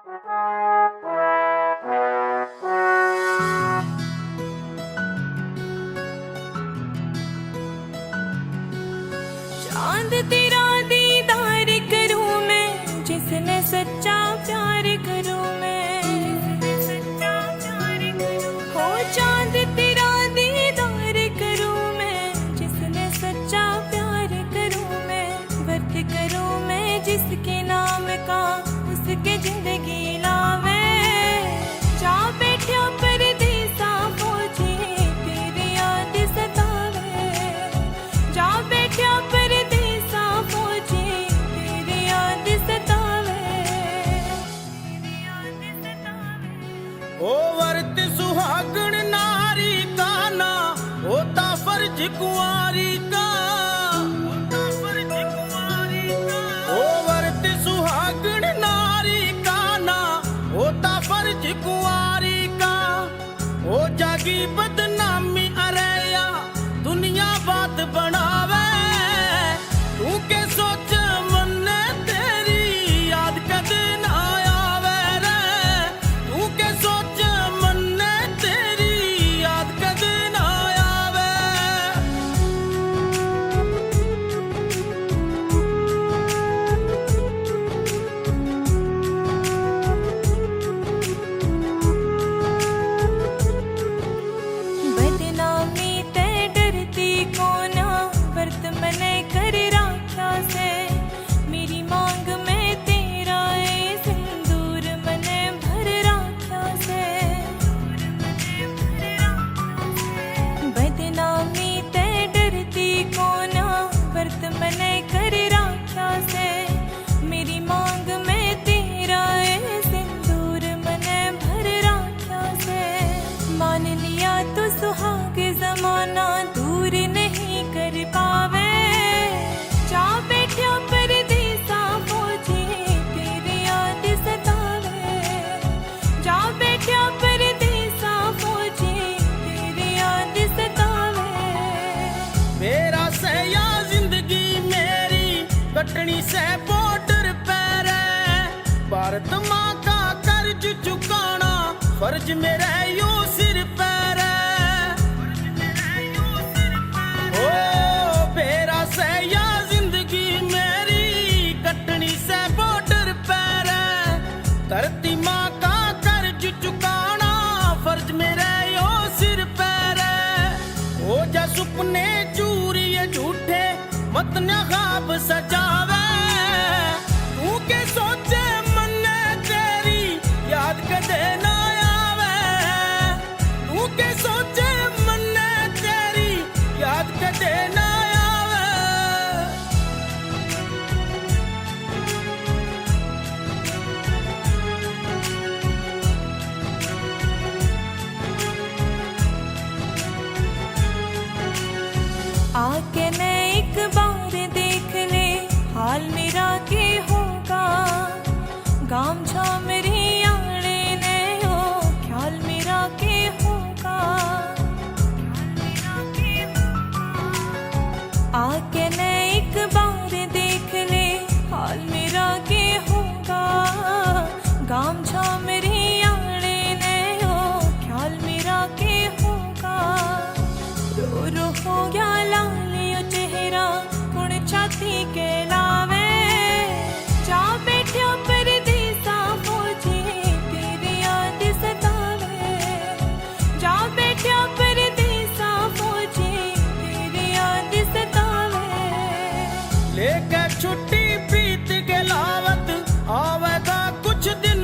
चांद तेरा दीदार करूं मैं, जिसने सच्चा प्यार करूं मैं, हो चांद तेरा दीदार करूं मैं, जिसने सच्चा प्यार करूं मैं, वर्त करूं मैं जिसके नाम का उसके जिंदगी लावे, जा बैठा परदेसा फौजी तेरी याद सतावे, जा बैठा परदेसा फौजी तेरी याद सतावे, तेरी याद सतावे। ओ वर्त सुहागण नारी का ना होता फर्ज कुंवारी का, होता फर्ज कुंवारी का। ओ वर्त सुहागण नारी का ना होता फर्ज कुंवारी का, ओ जागी बदनामी अरेया दुनिया बात बनावे, तू के सोच मन तेरी याद कदे ना आवे रे, तू के सोच मन तेरी याद कदे ना आवे। बदनामी ते डरती कोना, वर्त मने कर राख्या से, मेरी मांग में तेरा ए सिंदूर मने भर राख्या से, बदनामी ते डरती कोना, वर्त मने कर राख्या से, मेरी मांग में तेरा ए सिंदूर मने भर राख्या से, मान लिया तो सुहाग जमाना दूर नहीं कर पावे, जा बैठा परदेसा फौजी तेरी याद सतावे, जा बैठा परदेसा फौजी तेरी याद सतावे। मेरा से या जिंदगी मेरी कटनी से बॉर्डर पर है, भारत माँ का कर्ज चुकाना फर्ज मेरा यो सिर पर है, ओ मेरा से या जिंदगी मेरी कटनी से बॉर्डर पर है, धरती माँ का कर्ज चुकाना फर्ज मेरा यो सिर पर है, ओ जा सुपने चूरिए झूठे मत न ख्वाब सजावे, तू के सोचे मन तेरी याद कदे ना आवे, तू के सोचे मन तेरी याद कदे ना आवे। आके न एक बार देख ले हाल मेरा के होगा, गाम छा मेरी आड़े ने हो ख्याल मेरा के होगा, आके न एक बार देख ले हाल मेरा के होगा, गाम छा मेरी आड़े ने हो ख्याल मेरा के होगा, रो रो हो गया लालियो चेहरा कुण छाती के लावे, जा बैठा परदेसा फौजी तेरी याद सतावे, जा बैठा परदेसा फौजी तेरी याद सतावे। लेकर छुट्टी प्रीत के लावत आवेगा कुछ दिन